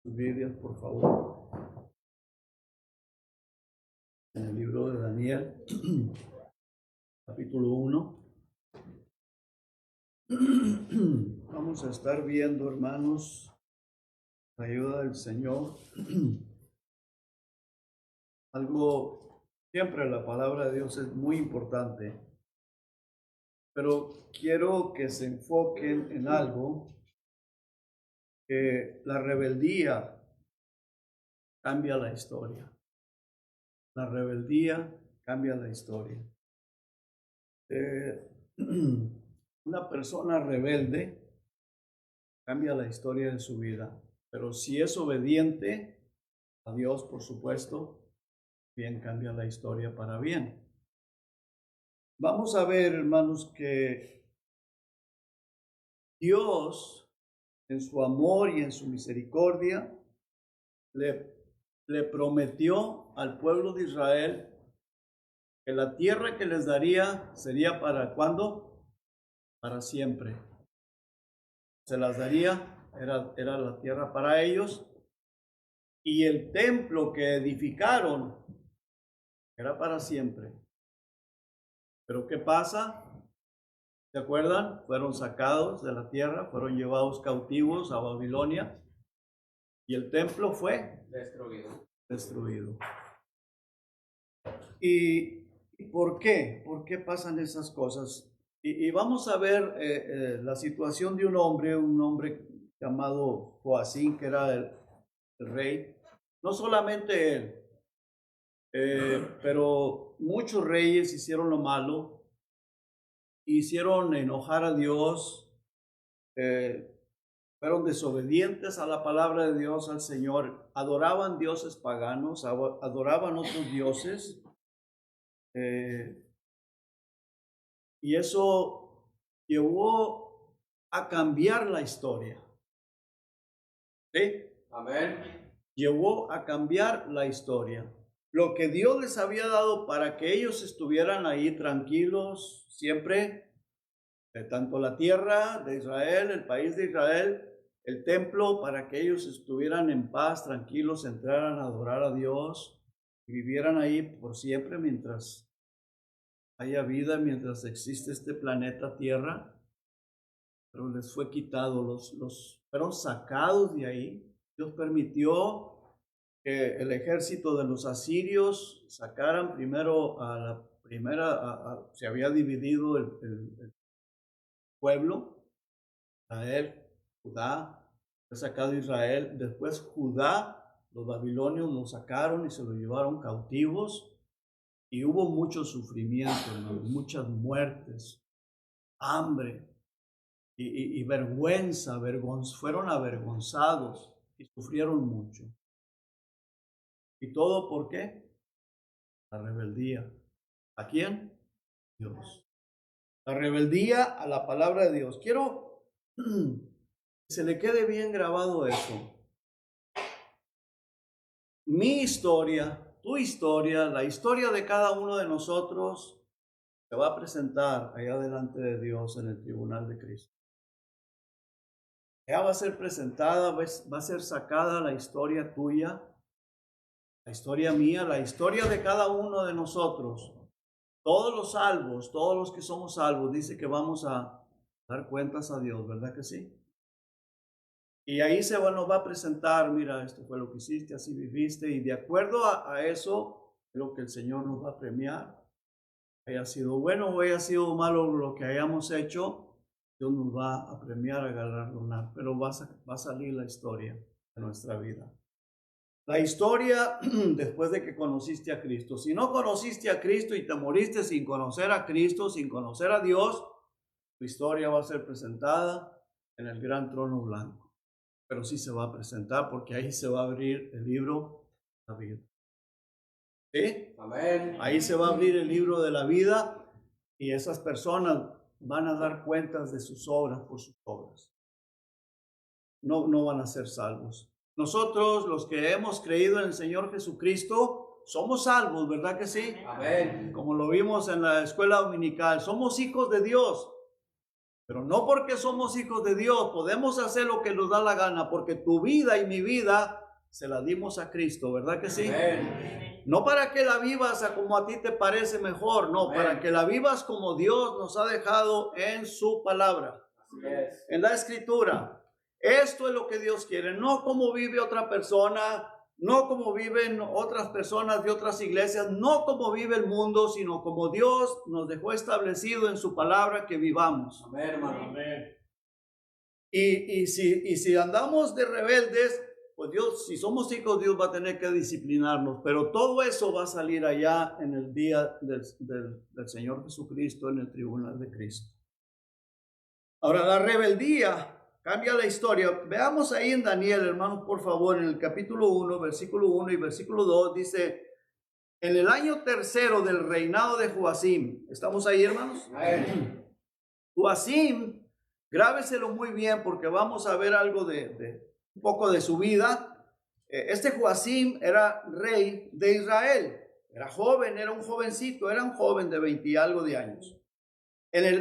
Sus Biblias, por favor. En el libro de Daniel, capítulo 1. Vamos a estar viendo, hermanos, la ayuda del Señor. Siempre la palabra de Dios es muy importante, pero quiero que se enfoquen en algo, que la rebeldía cambia la historia. La rebeldía cambia la historia. Una persona rebelde cambia la historia de su vida, pero si es obediente a Dios, por supuesto, bien cambia la historia para bien. Vamos a ver, hermanos, que Dios, en su amor y en su misericordia, le prometió al pueblo de Israel que la tierra que les daría sería para ¿cuándo? Para siempre. Se las daría, era la tierra para ellos, y el templo que edificaron era para siempre. Pero ¿qué pasa? ¿Se acuerdan? Fueron sacados de la tierra, fueron llevados cautivos a Babilonia, y el templo fue destruido. ¿Y por qué? ¿Por qué pasan esas cosas? Y vamos a ver la situación de un hombre llamado Joacín, que era el rey. No solamente él, pero muchos reyes hicieron lo malo, hicieron enojar a Dios, fueron desobedientes a la palabra de Dios, al Señor, adoraban dioses paganos, adoraban otros dioses, y eso llevó a cambiar la historia. ¿Sí? Amén. Llevó a cambiar la historia. Lo que Dios les había dado para que ellos estuvieran ahí tranquilos siempre, tanto la tierra de Israel, el país de Israel, el templo, para que ellos estuvieran en paz, tranquilos, entraran a adorar a Dios y vivieran ahí por siempre mientras haya vida, mientras existe este planeta Tierra. Pero les fue quitado, fueron sacados de ahí. Dios permitió que el ejército de los asirios sacaran primero a la primera, se había dividido el pueblo, Israel, Judá, fue sacado Israel, después Judá, los babilonios lo sacaron y se lo llevaron cautivos, y hubo mucho sufrimiento, muchas muertes, hambre y vergüenza, fueron avergonzados y sufrieron mucho. ¿Y todo por qué? La rebeldía. ¿A quién? Dios. La rebeldía a la palabra de Dios. Quiero que se le quede bien grabado eso. Mi historia, tu historia, la historia de cada uno de nosotros se va a presentar allá delante de Dios en el tribunal de Cristo. Ya va a ser presentada, va a ser sacada la historia tuya, la historia mía, la historia de cada uno de nosotros. Todos los salvos, todos los que somos salvos, dice que vamos a dar cuentas a Dios, ¿verdad que sí? Y ahí nos va a presentar, mira, esto fue lo que hiciste, así viviste, y de acuerdo a eso, lo que el Señor nos va a premiar. Haya sido bueno o haya sido malo lo que hayamos hecho, Dios nos va a premiar, a galardonar, pero va a salir la historia de nuestra vida. La historia después de que conociste a Cristo. Si no conociste a Cristo y te moriste sin conocer a Cristo, sin conocer a Dios, tu historia va a ser presentada en el gran trono blanco. Pero sí se va a presentar porque ahí se va a abrir el libro de la vida. ¿Sí? Amén. Ahí se va a abrir el libro de la vida y esas personas van a dar cuentas de sus obras por sus obras. No van a ser salvos. Nosotros, los que hemos creído en el Señor Jesucristo, somos salvos, ¿verdad que sí? Amén. Como lo vimos en la escuela dominical, somos hijos de Dios. Pero no porque somos hijos de Dios podemos hacer lo que nos da la gana, porque tu vida y mi vida se la dimos a Cristo, ¿verdad que sí? Amén. No para que la vivas a como a ti te parece mejor, no, Amén. Para que la vivas como Dios nos ha dejado en su palabra, en la escritura. Esto es lo que Dios quiere, no como vive otra persona, no como viven otras personas de otras iglesias, no como vive el mundo, sino como Dios nos dejó establecido en su palabra que vivamos. Amén, hermano. Amén. Y si andamos de rebeldes, pues Dios, si somos hijos, Dios va a tener que disciplinarnos, pero todo eso va a salir allá en el día del Señor Jesucristo, en el tribunal de Cristo. Ahora, la rebeldía cambia la historia. Veamos ahí en Daniel, hermanos, por favor, en el capítulo 1, versículo 1 y versículo 2, dice, en el año tercero del reinado de Joacim. ¿Estamos ahí, hermanos? Joacim, grábeselo muy bien porque vamos a ver algo un poco de su vida. Este Joacim era rey de Israel. Era joven, era un jovencito, era un joven de 20 y algo de años.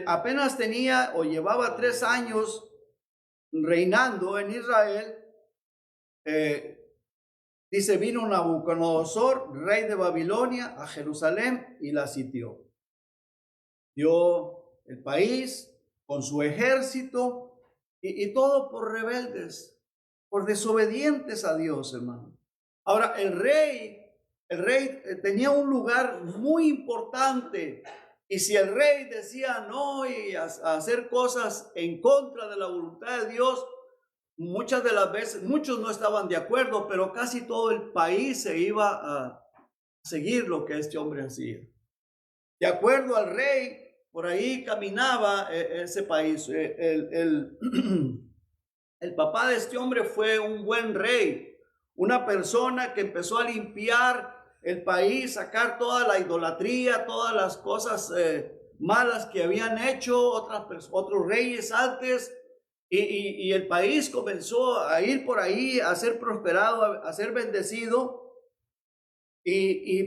Apenas tenía o llevaba 3 años reinando en Israel. Dice, vino Nabucodonosor, rey de Babilonia, a Jerusalén y la sitió. Dio el país con su ejército y todo por rebeldes, por desobedientes a Dios, hermano. Ahora, el rey tenía un lugar muy importante. Y si el rey decía no y a hacer cosas en contra de la voluntad de Dios, muchas de las veces, muchos no estaban de acuerdo, pero casi todo el país se iba a seguir lo que este hombre hacía. De acuerdo al rey, por ahí caminaba ese país. El papá de este hombre fue un buen rey, una persona que empezó a limpiar el país, sacar toda la idolatría, todas las cosas malas que habían hecho otros reyes antes, y el país comenzó a ir por ahí, a ser prosperado, a ser bendecido,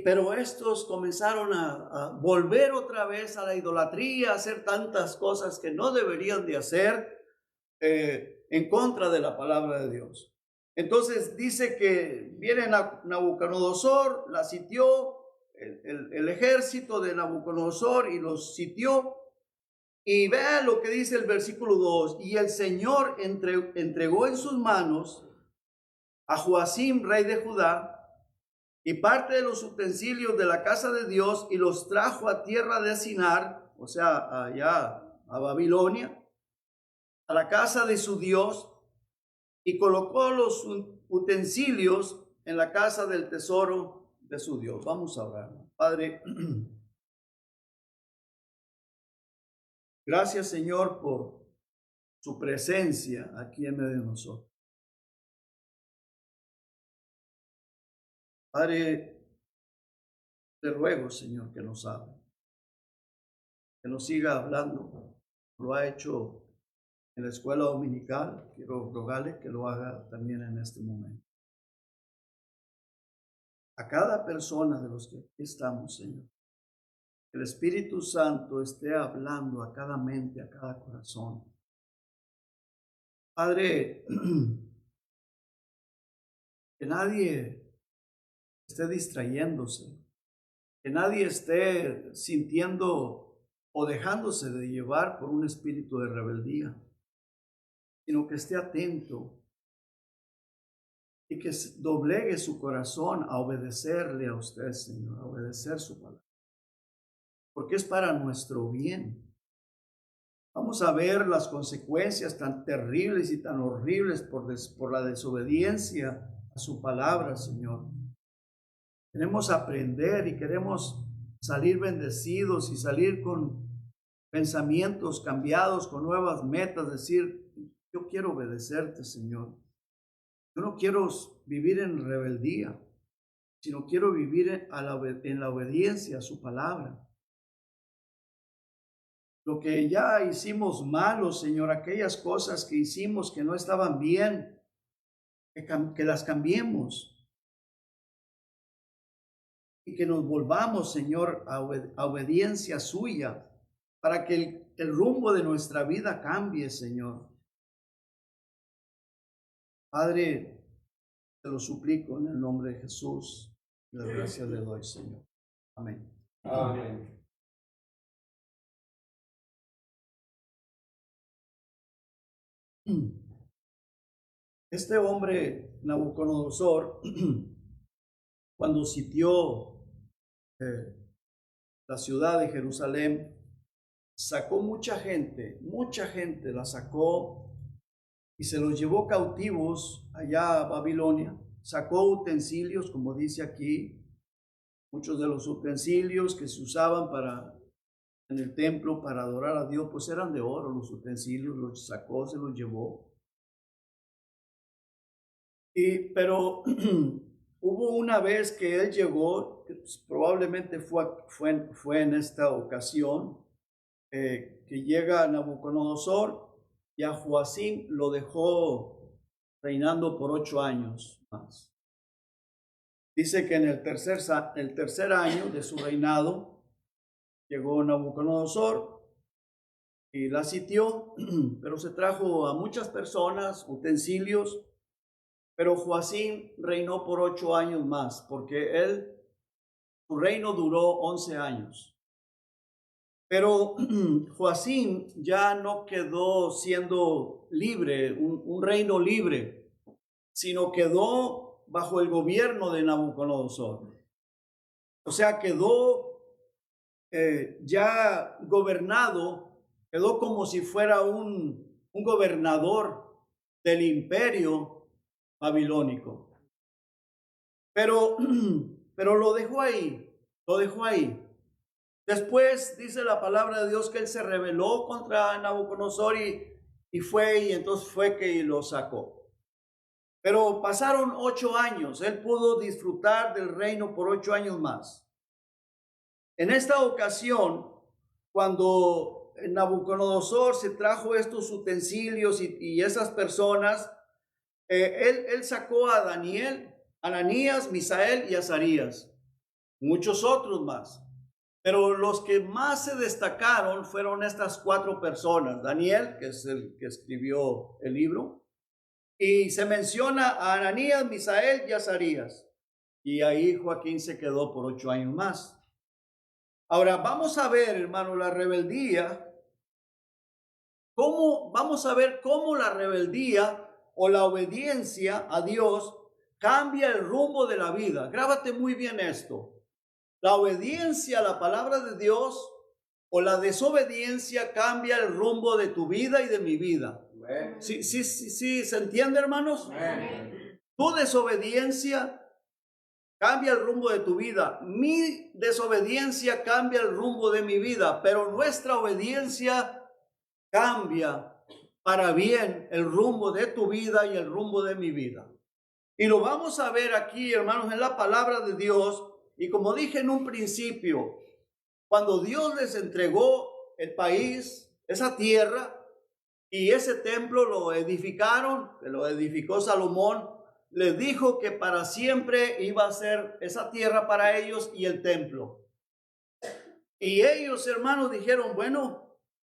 pero estos comenzaron a volver otra vez a la idolatría, a hacer tantas cosas que no deberían de hacer en contra de la palabra de Dios. Entonces dice que viene Nabucodonosor, la sitió, el ejército de Nabucodonosor y los sitió. Y vean lo que dice el versículo 2. Y el Señor entregó en sus manos a Joacim, rey de Judá, y parte de los utensilios de la casa de Dios, y los trajo a tierra de Sinar, o sea, allá a Babilonia, a la casa de su Dios, y colocó los utensilios en la casa del tesoro de su Dios. Vamos a orar. Padre, gracias, Señor, por su presencia aquí en medio de nosotros. Padre, te ruego, Señor, que nos hable, que nos siga hablando. Lo ha hecho en la escuela dominical. Quiero rogarle que lo haga también en este momento. A cada persona de los que aquí estamos, Señor, el Espíritu Santo esté hablando a cada mente, a cada corazón. Padre, que nadie esté distrayéndose, que nadie esté sintiendo o dejándose de llevar por un espíritu de rebeldía, sino que esté atento y que doblegue su corazón a obedecerle a usted, Señor, a obedecer su palabra, porque es para nuestro bien. Vamos a ver las consecuencias tan terribles y tan horribles por la desobediencia a su palabra, Señor. Queremos aprender y queremos salir bendecidos y salir con pensamientos cambiados, con nuevas metas, decir, yo quiero obedecerte, Señor. Yo no quiero vivir en rebeldía, sino quiero vivir en la obediencia a su palabra. Lo que ya hicimos malo, Señor, aquellas cosas que hicimos que no estaban bien, que las cambiemos. Y que nos volvamos, Señor, a obediencia suya, para que el rumbo de nuestra vida cambie, Señor. Padre, te lo suplico en el nombre de Jesús. Las gracias le doy, Señor. Amén. Amén. Este hombre, Nabucodonosor, cuando sitió la ciudad de Jerusalén, sacó mucha gente la sacó y se los llevó cautivos allá a Babilonia. Sacó utensilios, como dice aquí, muchos de los utensilios que se usaban en el templo para adorar a Dios, pues eran de oro los utensilios, los sacó, se los llevó. Pero hubo una vez que él llegó, probablemente fue en esta ocasión, que llega Nabucodonosor y a Joacim lo dejó reinando por 8 años más. Dice que en el tercer año de su reinado llegó Nabucodonosor y la sitió, pero se trajo a muchas personas, utensilios. Pero Joacim reinó por 8 años más, porque su reino duró 11 años. Pero Joacim ya no quedó siendo libre, un reino libre, sino quedó bajo el gobierno de Nabucodonosor. O sea, quedó ya gobernado, quedó como si fuera un gobernador del imperio babilónico. Pero lo dejó ahí, Después dice la palabra de Dios que él se rebeló contra Nabucodonosor y entonces fue que lo sacó. Pero pasaron 8 años, él pudo disfrutar del reino por 8 años más. En esta ocasión, cuando Nabucodonosor se trajo estos utensilios y esas personas, él sacó a Daniel, Ananías, Misael y Azarías, muchos otros más. Pero los que más se destacaron fueron estas 4 personas. Daniel, que es el que escribió el libro, y se menciona a Ananías, Misael y Azarías. Y ahí Joacim se quedó por 8 años más. Ahora vamos a ver, hermano, la rebeldía. Vamos a ver cómo la rebeldía o la obediencia a Dios cambia el rumbo de la vida. Grábate muy bien esto. La obediencia a la palabra de Dios o la desobediencia cambia el rumbo de tu vida y de mi vida. Sí, ¿se entiende, hermanos? Amén. Tu desobediencia cambia el rumbo de tu vida. Mi desobediencia cambia el rumbo de mi vida, pero nuestra obediencia cambia para bien el rumbo de tu vida y el rumbo de mi vida. Y lo vamos a ver aquí, hermanos, en la palabra de Dios. Y como dije en un principio, cuando Dios les entregó el país, esa tierra, y ese templo lo edificaron, que lo edificó Salomón, les dijo que para siempre iba a ser esa tierra para ellos y el templo. Y ellos, hermanos, dijeron, bueno,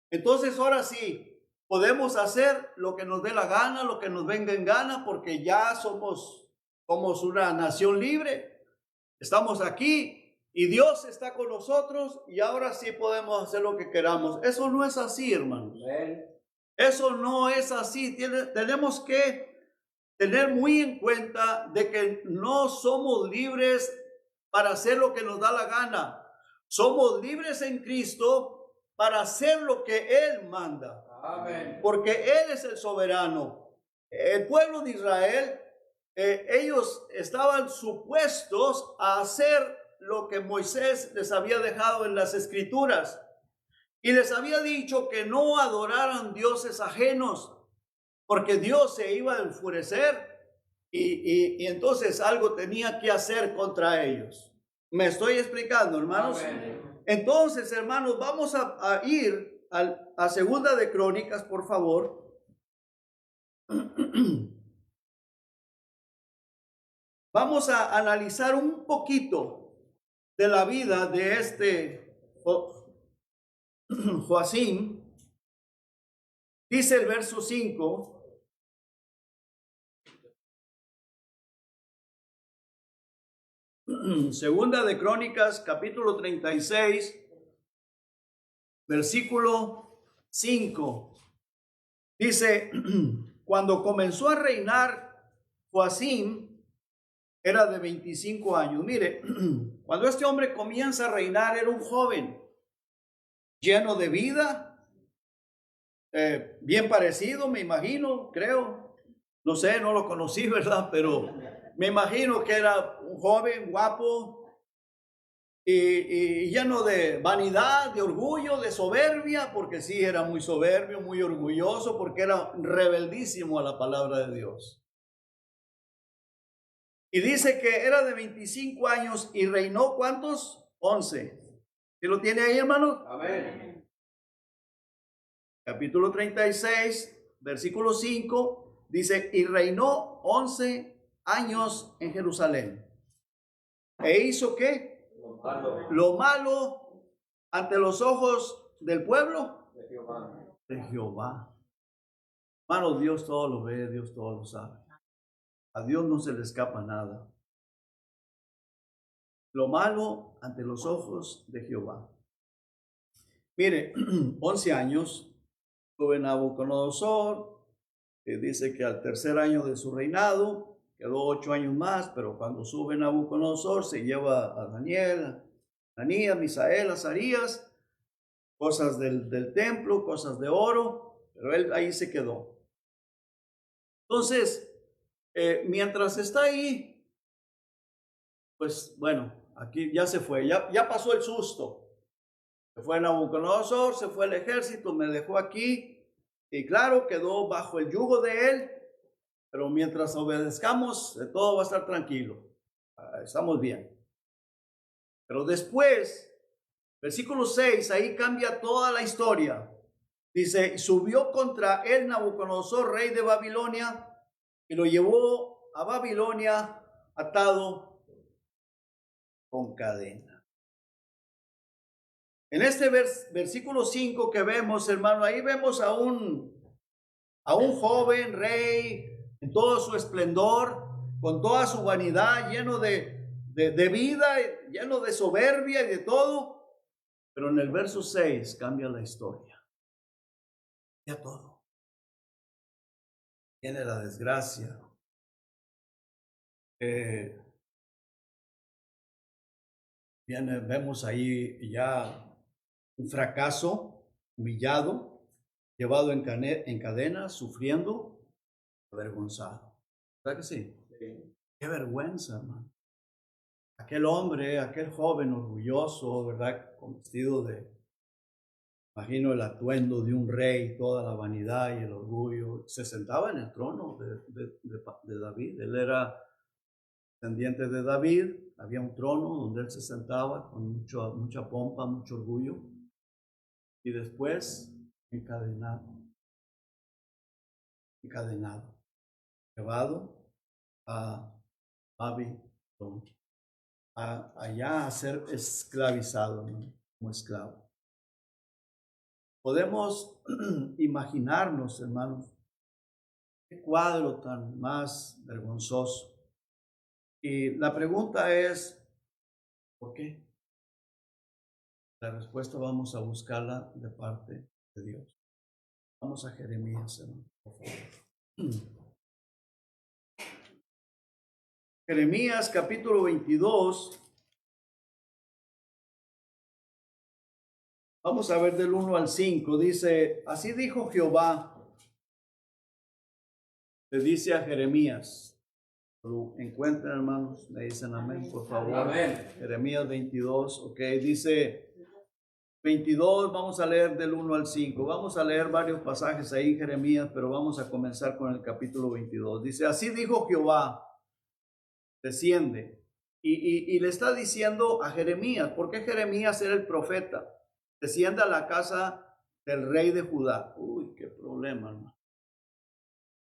entonces ahora sí, podemos hacer lo que nos dé la gana, lo que nos venga en gana, porque ya somos una nación libre. Estamos aquí y Dios está con nosotros y ahora sí podemos hacer lo que queramos. Eso no es así, hermanos. Eso no es así. Tenemos que tener muy en cuenta de que no somos libres para hacer lo que nos da la gana. Somos libres en Cristo para hacer lo que Él manda. Amén. Porque Él es el soberano. El pueblo de Israel, ellos estaban supuestos a hacer lo que Moisés les había dejado en las Escrituras. Y les había dicho que no adoraran dioses ajenos, porque Dios se iba a enfurecer y entonces algo tenía que hacer contra ellos. ¿Me estoy explicando, hermanos? Amén. Entonces, hermanos, vamos a ir a Segunda de Crónicas, por favor. Vamos a analizar un poquito de la vida de este Joacim. Dice el verso 5. Segunda de Crónicas, capítulo 36, versículo 5. Dice, cuando comenzó a reinar Joacim, era de 25 años. Mire, cuando este hombre comienza a reinar, era un joven, lleno de vida, bien parecido, me imagino, creo. No sé, no lo conocí, ¿verdad? Pero me imagino que era un joven guapo y lleno de vanidad, de orgullo, de soberbia, porque sí, era muy soberbio, muy orgulloso, porque era rebeldísimo a la palabra de Dios. Y dice que era de 25 años y reinó, ¿cuántos? 11. ¿Sí lo tiene ahí, hermano? Amén. Capítulo 36, versículo 5, dice, y reinó 11 años en Jerusalén. ¿E hizo qué? Lo malo ante los ojos del pueblo De Jehová. de Jehová. Hermano, Dios todo lo ve, Dios todo lo sabe. A Dios no se le escapa nada. Lo malo ante los ojos de Jehová. Mire, 11 años, tuve Nabucodonosor, dice que al tercer año de su reinado, quedó 8 años más, pero cuando sube Nabucodonosor se lleva a Daniel, Ananías, Misael, Azarías, cosas del templo, cosas de oro, pero él ahí se quedó. Entonces, mientras está ahí, pues bueno, aquí ya se fue, ya pasó el susto. Se fue Nabucodonosor, se fue el ejército, me dejó aquí, y claro, quedó bajo el yugo de él, pero mientras obedezcamos, todo va a estar tranquilo. Estamos bien. Pero después, versículo 6, ahí cambia toda la historia. Dice, subió contra él Nabucodonosor, rey de Babilonia, y lo llevó a Babilonia atado con cadena. En este versículo 5 que vemos, hermano, ahí vemos a un joven rey en todo su esplendor, con toda su vanidad, lleno de vida, lleno de soberbia y de todo. Pero en el verso 6 cambia la historia. Ya todo. Viene la desgracia. Vemos ahí ya un fracaso, humillado, llevado en cadena, sufriendo, avergonzado. ¿Verdad que sí? Sí. Qué vergüenza, hermano. Aquel hombre, aquel joven orgulloso, ¿verdad? Con vestido imagino el atuendo de un rey, toda la vanidad y el orgullo. Se sentaba en el trono de David. Él era descendiente de David. Había un trono donde él se sentaba con mucha pompa, mucho orgullo. Y después, encadenado, llevado a Babilonia, allá a ser esclavizado, ¿no? Como esclavo. Podemos imaginarnos, hermanos, qué cuadro tan más vergonzoso. Y la pregunta es, ¿por qué? La respuesta vamos a buscarla de parte de Dios. Vamos a Jeremías, hermano, por favor. Jeremías capítulo 22. Vamos a ver del 1 al 5. Dice, así dijo Jehová. Le dice a Jeremías. Lo encuentran, hermanos, me dicen amén, por favor. Amén. Jeremías 22, ok, dice 22, vamos a leer del 1 al 5. Vamos a leer varios pasajes ahí, Jeremías, pero vamos a comenzar con el capítulo 22. Dice, así dijo Jehová, desciende. Y le está diciendo a Jeremías, porque Jeremías era el profeta. Desciende a la casa del rey de Judá. Uy, qué problema, hermano.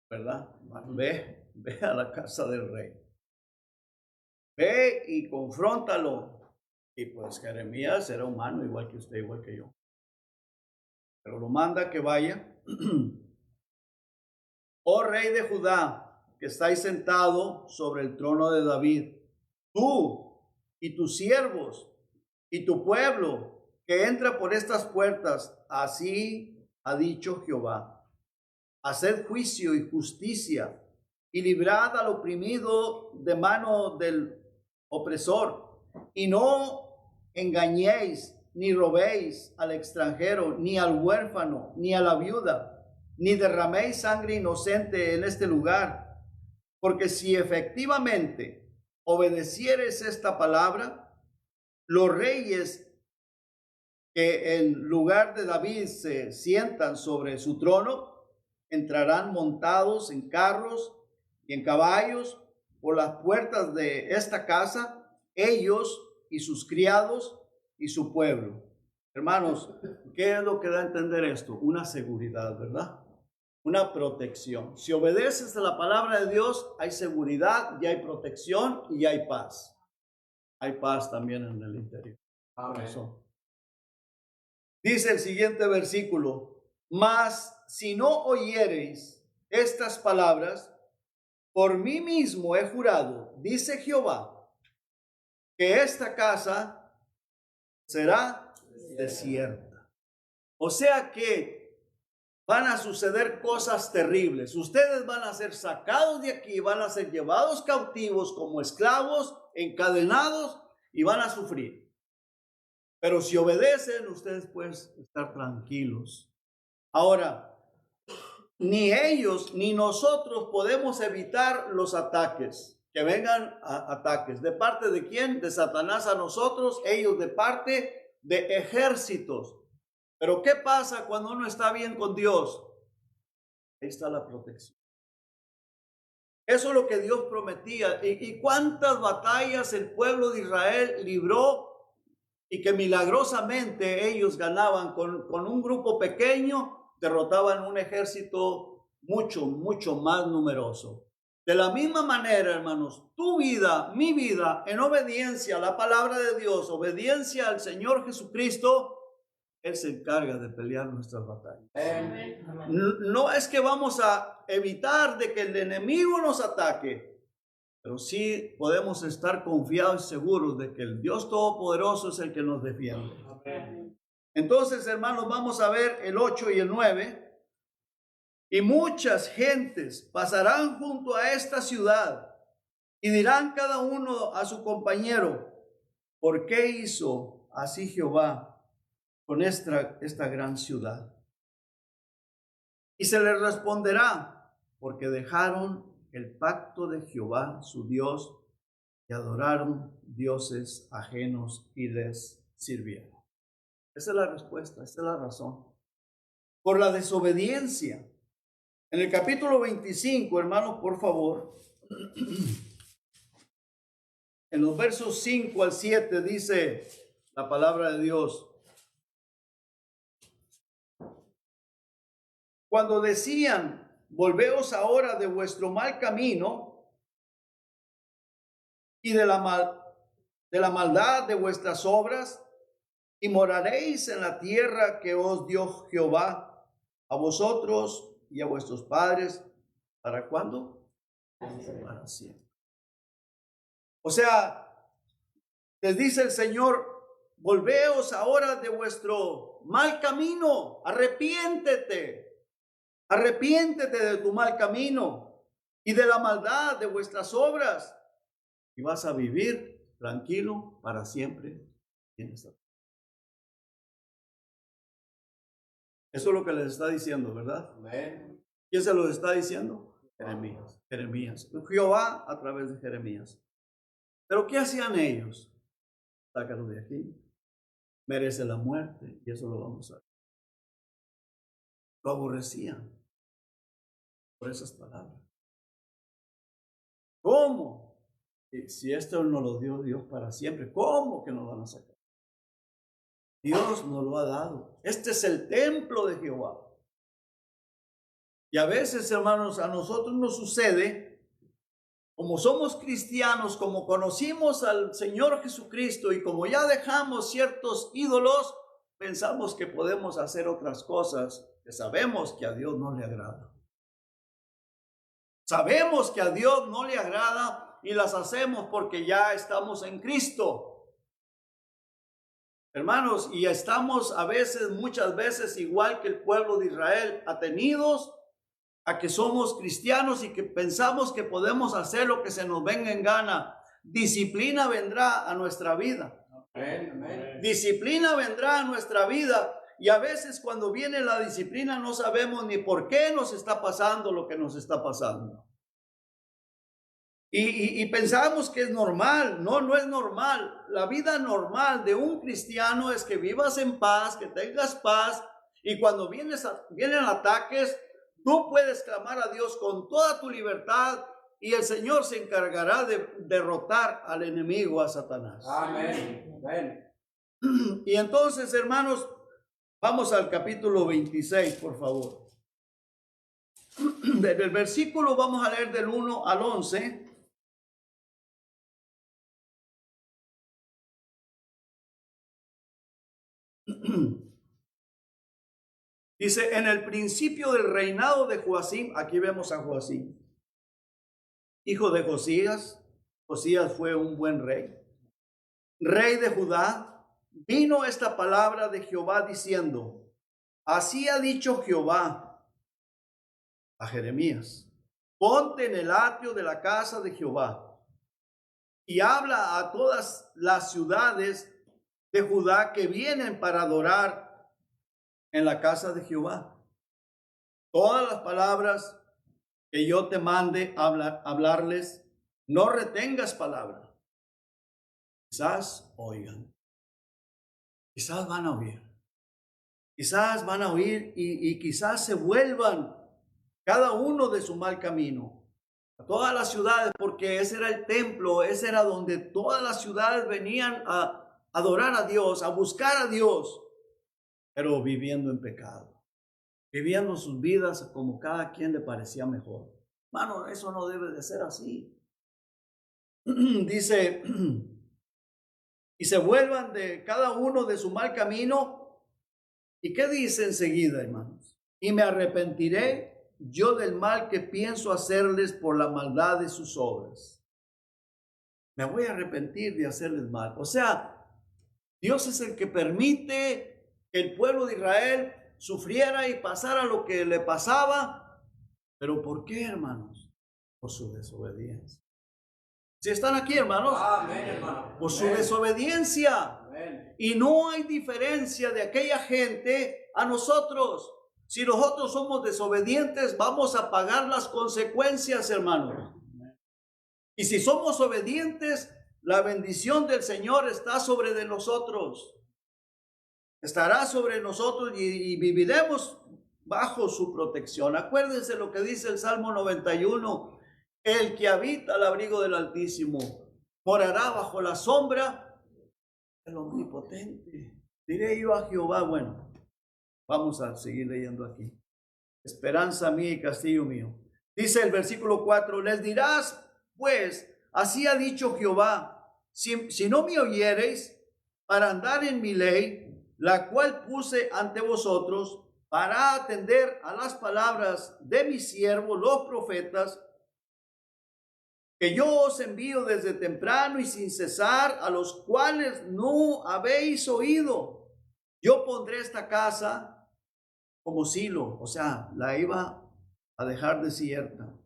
¿Verdad? Ve a la casa del rey. Ve y confróntalo. Y pues Jeremías era humano, igual que usted, igual que yo. Pero lo manda que vaya oh rey de Judá, que estáis sentado sobre el trono de David, tú y tus siervos y tu pueblo que entra por estas puertas, así ha dicho Jehová. Haced juicio y justicia y librad al oprimido de mano del opresor, y no engañéis ni robéis al extranjero, ni al huérfano, ni a la viuda, ni derraméis sangre inocente en este lugar, porque si efectivamente obedeciereis esta palabra, los reyes que en lugar de David se sientan sobre su trono, entrarán montados en carros y en caballos por las puertas de esta casa, ellos y sus criados y su pueblo. Hermanos, ¿qué es lo que da a entender esto? Una seguridad, ¿verdad? Una protección. Si obedeces a la palabra de Dios, hay seguridad y hay protección y hay paz. Hay paz también en el interior. Amén. Dice el siguiente versículo: mas si no oyereis estas palabras, por mí mismo he jurado, dice Jehová, que esta casa será desierta. O sea que van a suceder cosas terribles. Ustedes van a ser sacados de aquí, van a ser llevados cautivos como esclavos, encadenados, y van a sufrir. Pero si obedecen, ustedes pueden estar tranquilos. Ahora, ni ellos ni nosotros podemos evitar los ataques, que vengan ataques. ¿De parte de quién? De Satanás a nosotros, ellos de parte de ejércitos. Pero ¿qué pasa cuando uno está bien con Dios? Ahí está la protección. Eso es lo que Dios prometía. ¿Y cuántas batallas el pueblo de Israel libró? Y que milagrosamente ellos ganaban con un grupo pequeño, derrotaban un ejército mucho más numeroso. De la misma manera, hermanos, tu vida, mi vida, en obediencia a la palabra de Dios, obediencia al Señor Jesucristo, Él se encarga de pelear nuestras batallas. No es que vamos a evitar de que el enemigo nos ataque, pero sí podemos estar confiados y seguros de que el Dios Todopoderoso es el que nos defiende. Amén. Entonces, hermanos, vamos a ver el 8 y el 9. Y muchas gentes pasarán junto a esta ciudad y dirán cada uno a su compañero: ¿por qué hizo así Jehová con esta gran ciudad? Y se les responderá: porque dejaron el pacto de Jehová su Dios y adoraron dioses ajenos y les sirvieron. Esa es la respuesta, esa es la razón. Por la desobediencia. En el capítulo 25, hermanos, por favor, en los versos 5 al 7 dice la palabra de Dios: cuando decían: volveos ahora de vuestro mal camino y de la maldad de vuestras obras, y moraréis en la tierra que os dio Jehová a vosotros y a vuestros padres. ¿Para cuándo? Para siempre. O sea, les dice el Señor: volveos ahora de vuestro mal camino, arrepiéntete de tu mal camino y de la maldad de vuestras obras, y vas a vivir tranquilo para siempre en esta tierra. Eso es lo que les está diciendo, ¿verdad? Amén. ¿Quién se lo está diciendo? Jeremías. Jehová a través de Jeremías. Pero ¿qué hacían ellos? Sácalo de aquí. Merece la muerte, y eso lo vamos a ver. Lo aborrecían por esas palabras. ¿Cómo? Si esto nos lo dio Dios para siempre, ¿cómo que nos van a sacar? Dios nos lo ha dado. Este es el templo de Jehová. Y a veces, hermanos, a nosotros nos sucede, como somos cristianos, como conocimos al Señor Jesucristo y como ya dejamos ciertos ídolos, pensamos que podemos hacer otras cosas que sabemos que a Dios no le agrada. Sabemos que a Dios no le agrada y las hacemos porque ya estamos en Cristo. Hermanos, y estamos a veces, muchas veces, igual que el pueblo de Israel, atenidos a que somos cristianos y que pensamos que podemos hacer lo que se nos venga en gana. Disciplina vendrá a nuestra vida. Amén. Disciplina vendrá a nuestra vida. Y a veces cuando viene la disciplina no sabemos ni por qué nos está pasando lo que nos está pasando. Y pensamos que es normal. No, no es normal. La vida normal de un cristiano es que vivas en paz, que tengas paz. Y cuando vienen ataques, tú puedes clamar a Dios con toda tu libertad y el Señor se encargará de derrotar al enemigo, a Satanás. Amén. Amén. Y entonces, hermanos, vamos al capítulo 26, por favor. Del versículo vamos a leer del 1 al 11. Dice, en el principio del reinado de Joacim, aquí vemos a Joacim, hijo de Josías. Josías fue un buen rey, rey de Judá. Vino esta palabra de Jehová diciendo, así ha dicho Jehová a Jeremías, ponte en el atrio de la casa de Jehová y habla a todas las ciudades de Judá que vienen para adorar en la casa de Jehová. Todas las palabras que yo te mande hablarles, no retengas palabra. Quizás oigan, quizás van a oír, quizás van a oír y quizás se vuelvan cada uno de su mal camino. A todas las ciudades, porque ese era el templo, ese era donde todas las ciudades venían a adorar a Dios, a buscar a Dios, pero viviendo en pecado, viviendo sus vidas como cada quien le parecía mejor. Hermano, eso no debe de ser así. Dice, y se vuelvan de cada uno de su mal camino. ¿Y qué dice enseguida, hermanos? Y me arrepentiré yo del mal que pienso hacerles por la maldad de sus obras. Me voy a arrepentir de hacerles mal. O sea, Dios es el que permite que el pueblo de Israel sufriera y pasara lo que le pasaba. ¿Pero por qué, hermanos? Por su desobediencia. ¿Sí están aquí, hermanos? Amén, hermano. Por su desobediencia. Amén. Y no hay diferencia de aquella gente a nosotros. Si nosotros somos desobedientes, vamos a pagar las consecuencias, hermanos. Y si somos obedientes, la bendición del Señor está sobre de nosotros. Estará sobre nosotros y viviremos bajo su protección. Acuérdense lo que dice el Salmo 91. El que habita al abrigo del Altísimo morará bajo la sombra del Omnipotente. Diré yo a Jehová, bueno, vamos a seguir leyendo aquí. Esperanza mía y castillo mío. Dice el versículo 4, les dirás, pues, así ha dicho Jehová, si no me oyereis para andar en mi ley, la cual puse ante vosotros, para atender a las palabras de mis siervos, los profetas, que yo os envío desde temprano y sin cesar, a los cuales no habéis oído. Yo pondré esta casa como Silo, o sea, la iba a dejar desierta.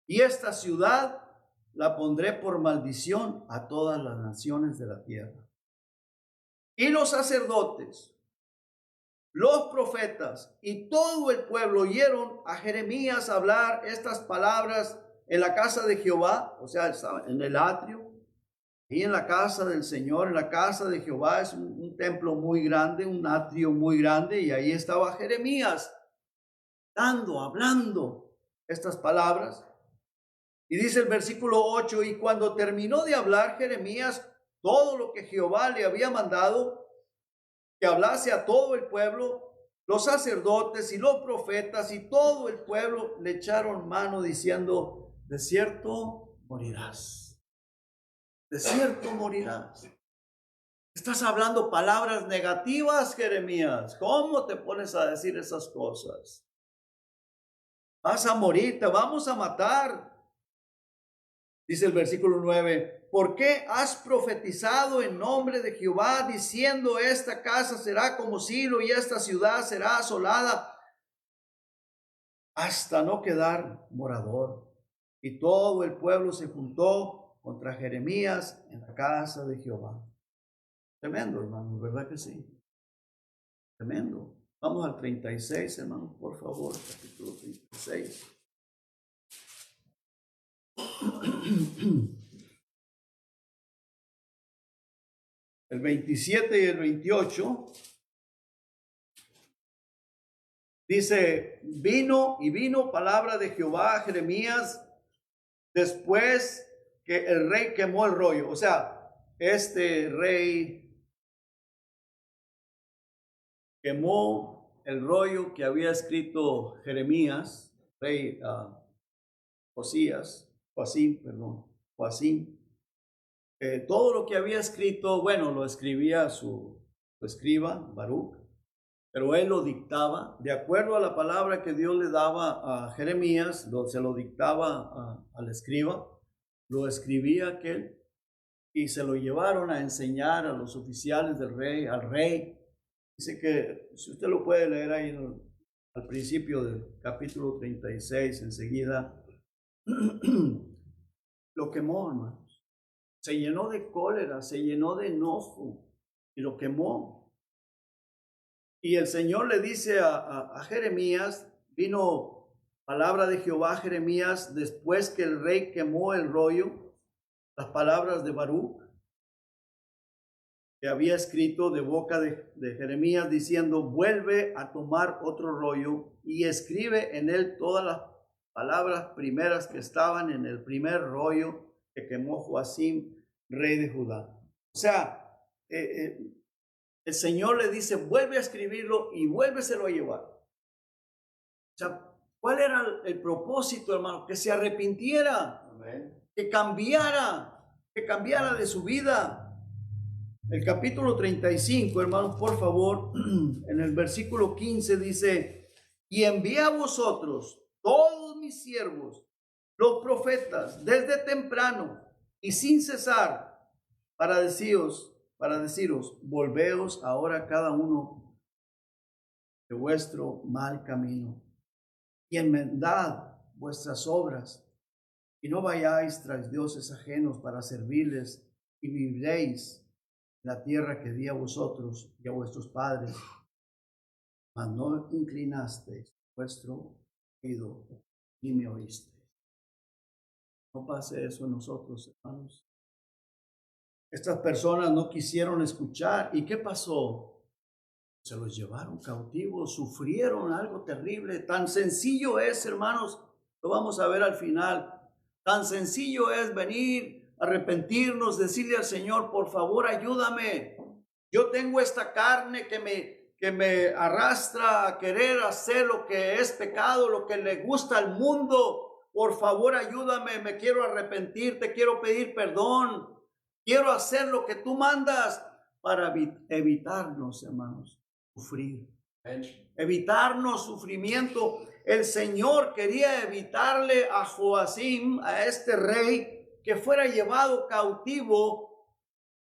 Y esta ciudad la pondré por maldición a todas las naciones de la tierra. Y los sacerdotes, los profetas y todo el pueblo oyeron a Jeremías hablar estas palabras en la casa de Jehová, o sea, estaba en el atrio, y en la casa del Señor, en la casa de Jehová, es un templo muy grande, un atrio muy grande, y ahí estaba Jeremías, hablando estas palabras. Y dice el versículo 8, y cuando terminó de hablar Jeremías todo lo que Jehová le había mandado, que hablase a todo el pueblo, los sacerdotes y los profetas y todo el pueblo le echaron mano diciendo, de cierto morirás. De cierto morirás. Estás hablando palabras negativas, Jeremías. ¿Cómo te pones a decir esas cosas? vas a morir, te vamos a matar. Dice el versículo 9, ¿por qué has profetizado en nombre de Jehová diciendo esta casa será como Silo y esta ciudad será asolada hasta no quedar morador? Y todo el pueblo se juntó contra Jeremías en la casa de Jehová. Tremendo, hermano, ¿verdad que sí? Tremendo. Vamos al 36, hermano, por favor, capítulo 36. El 27 y el 28 dice, vino palabra de Jehová a Jeremías después que el rey quemó el rollo. O sea, este rey quemó el rollo que había escrito Jeremías, rey Joacim. Todo lo que había escrito, bueno, lo escribía su escriba, Baruch, pero él lo dictaba, de acuerdo a la palabra que Dios le daba a Jeremías, se lo dictaba al escriba, lo escribía aquel, y se lo llevaron a enseñar a los oficiales del rey, al rey. Dice que, si usted lo puede leer ahí al principio del capítulo 36, enseguida, lo quemó, hermanos. Se llenó de cólera, se llenó de enojo y lo quemó. Y el Señor le dice a Jeremías, vino palabra de Jehová a Jeremías después que el rey quemó el rollo, las palabras de Baruch, que había escrito de boca de Jeremías diciendo, vuelve a tomar otro rollo y escribe en él todas las palabras primeras que estaban en el primer rollo que quemó Joacim, rey de Judá. O sea, el Señor le dice, vuelve a escribirlo y vuélveselo a llevar. O sea, ¿cuál era el propósito, hermano? Que se arrepintiera, amén, que cambiara de su vida. El capítulo 35, hermanos, por favor, en el versículo 15 dice, y envié a vosotros todos mis siervos, los profetas, desde temprano y sin cesar, para deciros, volveos ahora cada uno de vuestro mal camino y enmendad vuestras obras y no vayáis tras dioses ajenos para servirles y viviréis la tierra que di a vosotros y a vuestros padres, mas no inclinasteis vuestro oído ni me oísteis. No pase eso en nosotros, hermanos. Estas personas no quisieron escuchar. ¿Y qué pasó? Se los llevaron cautivos, sufrieron algo terrible. Tan sencillo es, hermanos, lo vamos a ver al final. Tan sencillo es venir, arrepentirnos, decirle al Señor, por favor, ayúdame. Yo tengo esta carne que me arrastra a querer hacer lo que es pecado, lo que le gusta al mundo. Por favor, ayúdame, me quiero arrepentir, te quiero pedir perdón. Quiero hacer lo que tú mandas para evitarnos, hermanos, sufrir. Evitarnos sufrimiento. El Señor quería evitarle a Joacim, a este rey, que fuera llevado cautivo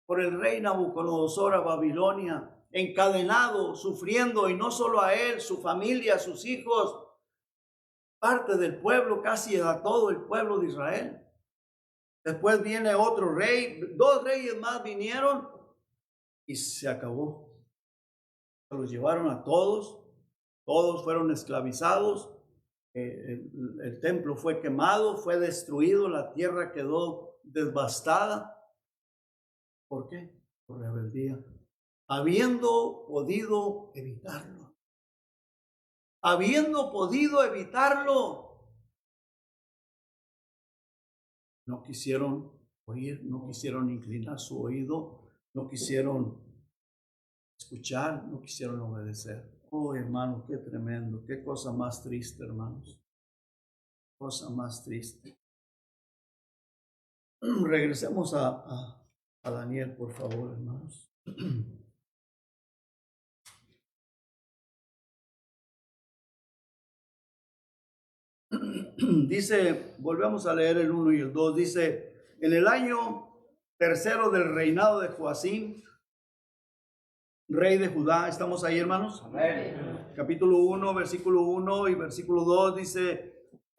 por el rey Nabucodonosor a Babilonia, encadenado, sufriendo, y no solo a él, su familia, sus hijos, parte del pueblo, casi a todo el pueblo de Israel. Después viene otro rey, 2 reyes más vinieron y se acabó. Se los llevaron a todos fueron esclavizados, el templo fue quemado, fue destruido, la tierra quedó devastada. ¿Por qué? Por rebeldía. Habiendo podido evitarlo. No quisieron oír, no quisieron inclinar su oído, no quisieron escuchar, no quisieron obedecer. Oh, hermano, qué tremendo, qué cosa más triste, hermanos. Cosa más triste. Regresemos a Daniel, por favor, hermanos. dice, volvemos a leer el 1 y el 2, dice, en el año tercero del reinado de Joacim, rey de Judá, ¿estamos ahí, hermanos? Amén. Capítulo 1, versículo 1 y versículo 2 dice,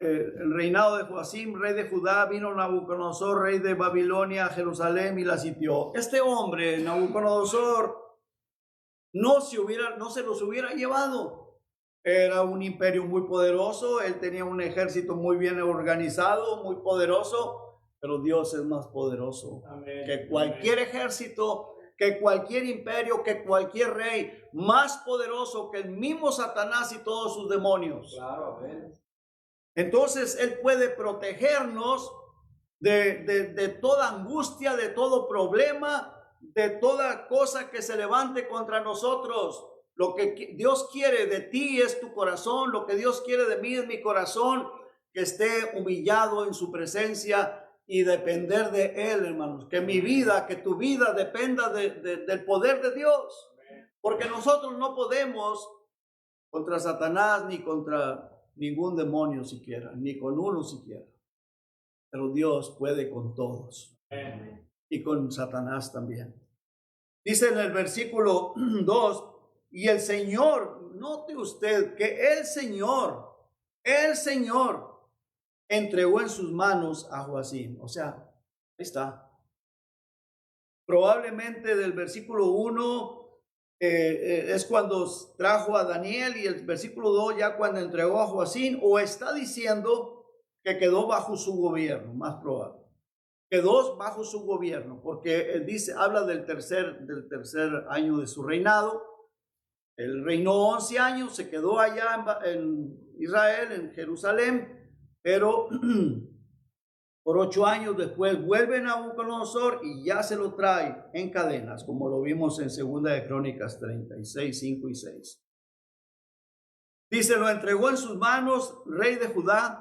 el reinado de Joacim, rey de Judá, vino Nabucodonosor, rey de Babilonia, a Jerusalén y la sitió. Este hombre, Nabucodonosor, no se los hubiera llevado. Era un imperio muy poderoso, él tenía un ejército muy bien organizado, muy poderoso, pero Dios es más poderoso que cualquier ejército, que cualquier imperio, que cualquier rey, más poderoso que el mismo Satanás y todos sus demonios. Claro, amén. Entonces Él puede protegernos de toda angustia, de todo problema, de toda cosa que se levante contra nosotros. Lo que Dios quiere de ti es tu corazón, lo que Dios quiere de mí es mi corazón, que esté humillado en su presencia y depender de Él, hermanos. Que mi vida, que tu vida dependa del poder de Dios. Porque nosotros no podemos contra Satanás ni contra ningún demonio siquiera, ni con uno siquiera. Pero Dios puede con todos. Y con Satanás también. Dice en el versículo 2, y el Señor, note usted que el Señor entregó en sus manos a Joacim. O sea, ahí está. Probablemente del versículo 1 es cuando trajo a Daniel, y el versículo 2 ya cuando entregó a Joacim, o está diciendo que quedó bajo su gobierno, más probable. Quedó bajo su gobierno, porque dice, habla del tercer año de su reinado. Él reinó 11 años, se quedó allá en Israel, en Jerusalén, pero por 8 años después vuelve Nabucodonosor y ya se lo trae en cadenas, como lo vimos en 2 de Crónicas 36, 5 y 6. Dice, lo entregó en sus manos, rey de Judá,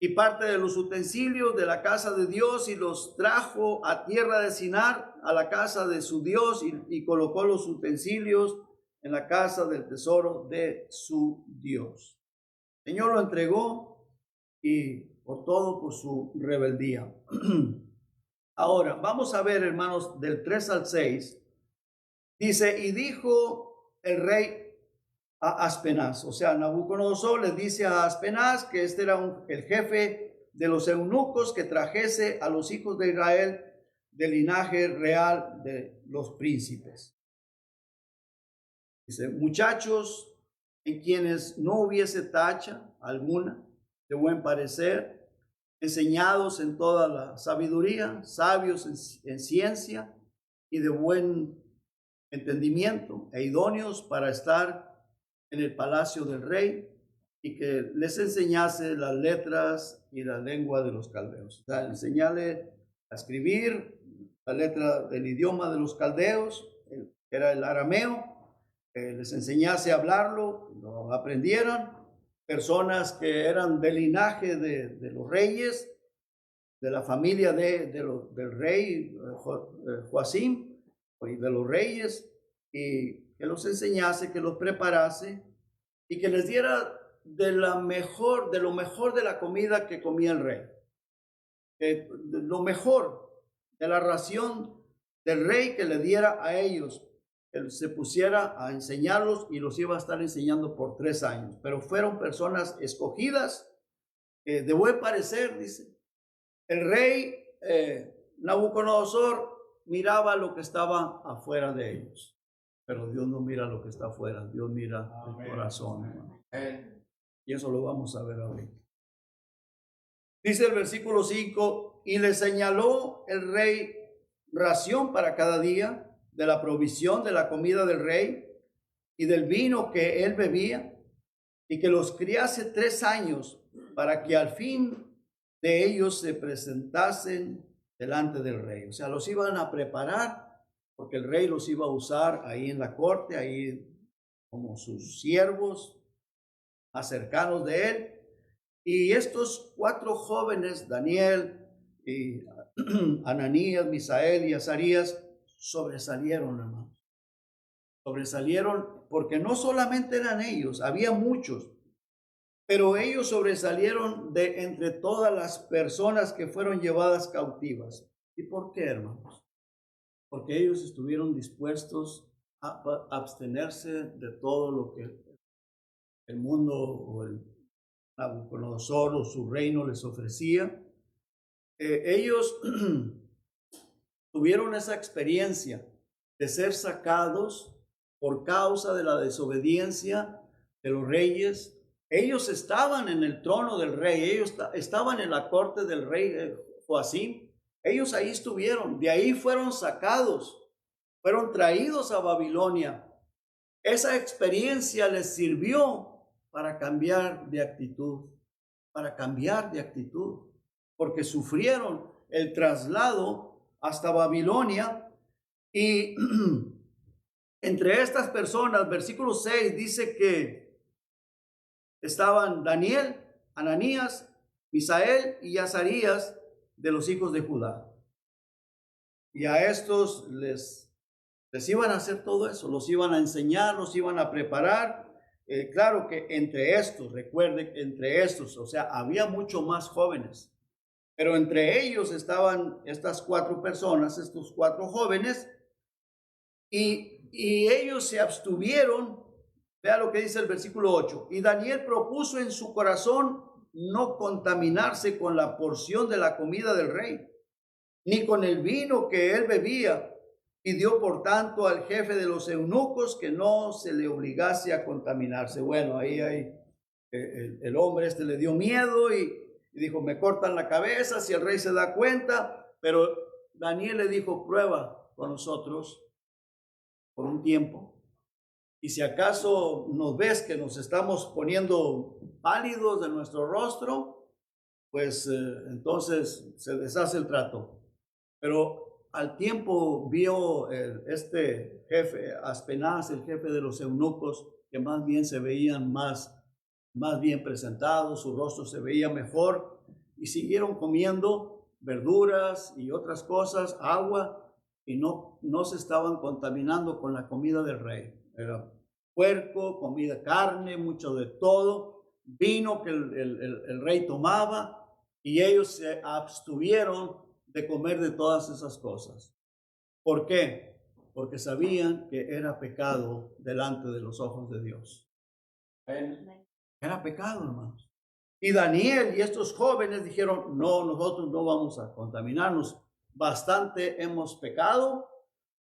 y parte de los utensilios de la casa de Dios, y los trajo a tierra de Sinar, a la casa de su Dios, y colocó los utensilios en la casa del tesoro de su Dios. El Señor lo entregó, y por todo por su rebeldía. Ahora, vamos a ver, hermanos, del 3 al 6. Dice, y dijo el rey a Aspenaz, o sea, Nabucodonosor le dice a Aspenaz que este era el jefe de los eunucos, que trajese a los hijos de Israel del linaje real de los príncipes. Dice, muchachos en quienes no hubiese tacha alguna, de buen parecer, enseñados en toda la sabiduría, sabios en ciencia y de buen entendimiento, e idóneos para estar en el palacio del rey, y que les enseñase las letras y la lengua de los caldeos. O sea, enseñarle a escribir la letra del idioma de los caldeos, que era el arameo, les enseñase a hablarlo, lo aprendieran. Personas que eran del linaje de los reyes, de la familia del rey Joacim, y de los reyes, y que los enseñase, que los preparase, y que les diera de lo mejor de la comida que comía el rey. Lo mejor de la ración del rey, que le diera a ellos, que se pusiera a enseñarlos, y los iba a estar enseñando por 3 años. Pero fueron personas escogidas, de buen parecer, dice. El rey Nabucodonosor miraba lo que estaba afuera de ellos. Pero Dios no mira lo que está afuera, Dios mira el corazón. Y eso lo vamos a ver ahorita. Dice el versículo 5, y le señaló el rey ración para cada día de la provisión de la comida del rey y del vino que él bebía, y que los criase 3 años, para que al fin de ellos se presentasen delante del rey. O sea, los iban a preparar, porque el rey los iba a usar ahí en la corte, ahí como sus siervos más cercanos de él. Y estos 4 jóvenes, Daniel, y Ananías, Misael y Azarías, sobresalieron, hermanos. Sobresalieron porque no solamente eran ellos, había muchos. pero ellos sobresalieron de entre todas las personas que fueron llevadas cautivas. ¿Y por qué, hermanos? Porque ellos estuvieron dispuestos a abstenerse de todo lo que el mundo o el Nabucodonosor o su reino les ofrecía. Ellos tuvieron esa experiencia de ser sacados por causa de la desobediencia de los reyes. Ellos estaban en el trono del rey, ellos estaban en la corte del rey Joacim. Ellos ahí estuvieron, de ahí fueron sacados, fueron traídos a Babilonia. Esa experiencia les sirvió para cambiar de actitud, porque sufrieron el traslado hasta Babilonia. Y entre estas personas, versículo 6 dice que estaban Daniel, Ananías, Misael y Azarías de los hijos de Judá. Y a estos les iban a hacer todo eso, los iban a enseñar, los iban a preparar. Claro que entre estos, recuerden, entre estos, o sea, había mucho más jóvenes, pero entre ellos estaban estas 4 personas, estos 4 jóvenes, y ellos se abstuvieron. Vea lo que dice el versículo 8. Y Daniel propuso en su corazón no contaminarse con la porción de la comida del rey, ni con el vino que él bebía. Pidió por tanto al jefe de los eunucos que no se le obligase a contaminarse. Bueno, ahí hay, el hombre le dio miedo y dijo, me cortan la cabeza si el rey se da cuenta. Pero Daniel le dijo, prueba con nosotros por un tiempo. Y si acaso nos ves que nos estamos poniendo pálidos de nuestro rostro, pues entonces se deshace el trato. Pero al tiempo vio este jefe, Aspenaz, el jefe de los eunucos, que más bien se veían más bien presentados, su rostro se veía mejor, y siguieron comiendo verduras y otras cosas, agua, y no se estaban contaminando con la comida del rey. Era puerco, comida, carne, mucho de todo, vino que el rey tomaba, y ellos se abstuvieron de comer de todas esas cosas. ¿Por qué? Porque sabían que era pecado delante de los ojos de Dios. Era pecado, hermanos. Y Daniel y estos jóvenes dijeron, no, nosotros no vamos a contaminarnos. Bastante hemos pecado,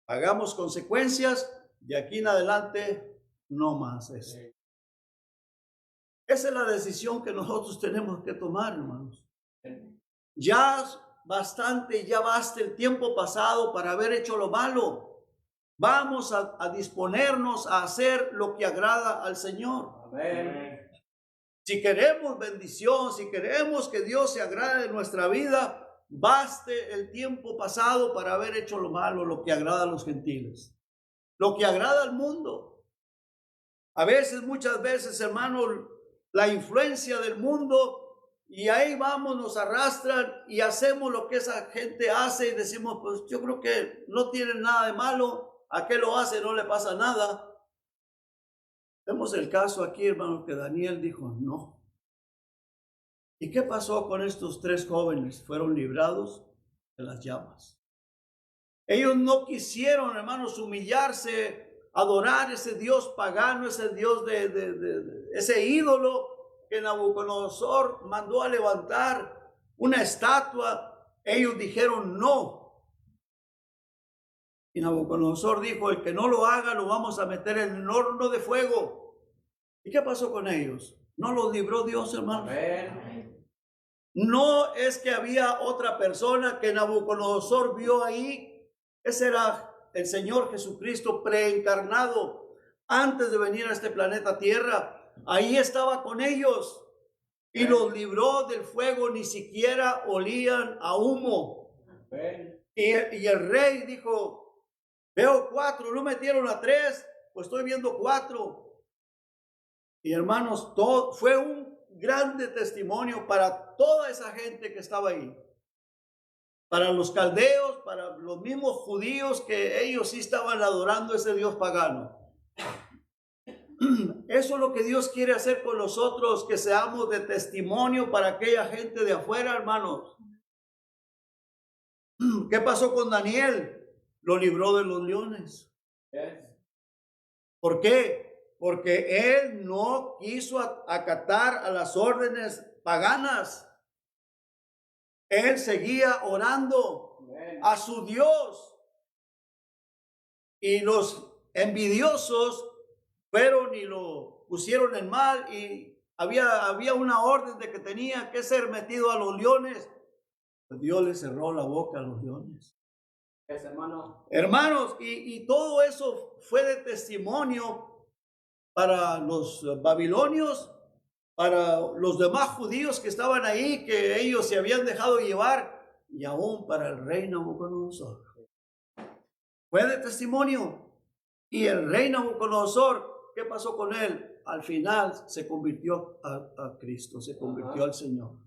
pagamos consecuencias, de aquí en adelante no más eso. Esa es la decisión que nosotros tenemos que tomar, hermanos. Ya bastante, ya basta el tiempo pasado para haber hecho lo malo. Vamos a disponernos a hacer lo que agrada al Señor. Amén. Si queremos bendición, si queremos que Dios se agrade en nuestra vida, baste el tiempo pasado para haber hecho lo malo, lo que agrada a los gentiles, lo que agrada al mundo. A veces, muchas veces, hermanos, la influencia del mundo, y ahí vamos, nos arrastran y hacemos lo que esa gente hace y decimos, pues yo creo que no tiene nada de malo, ¿a qué lo hace? No le pasa nada. Vemos el caso aquí, hermano, que Daniel dijo, no. ¿Y qué pasó con estos 3 jóvenes? Fueron librados de las llamas. Ellos no quisieron, hermanos, humillarse, adorar ese Dios pagano, ese Dios ese ídolo que Nabucodonosor mandó a levantar, una estatua. Ellos dijeron no. Y Nabucodonosor dijo, el que no lo haga lo vamos a meter en el horno de fuego. ¿Y qué pasó con ellos? ¿No los libró Dios, hermano? No es que había otra persona que Nabucodonosor vio ahí. Ese era el Señor Jesucristo preencarnado antes de venir a este planeta Tierra. Ahí estaba con ellos y los libró del fuego, ni siquiera olían a humo. Y el rey dijo, veo 4, no metieron a 3, pues estoy viendo 4. Y hermanos, fue un grande testimonio para toda esa gente que estaba ahí. Para los caldeos, para los mismos judíos que ellos sí estaban adorando a ese Dios pagano. Eso es lo que Dios quiere hacer con nosotros, que seamos de testimonio para aquella gente de afuera, hermanos. ¿Qué pasó con Daniel? Lo libró de los leones. ¿Por qué? Porque él no quiso acatar a las órdenes paganas. Él seguía orando a su Dios. Y los envidiosos fueron y lo pusieron en mal, y había una orden de que tenía que ser metido a los leones. Pues Dios le cerró la boca a los leones. Hermanos, y todo eso fue de testimonio para los babilonios, para los demás judíos que estaban ahí, que ellos se habían dejado llevar, y aún para el rey Nabucodonosor. Fue de testimonio. Y el rey Nabucodonosor, ¿qué pasó con él? Al final se convirtió a Cristo, se convirtió al Señor.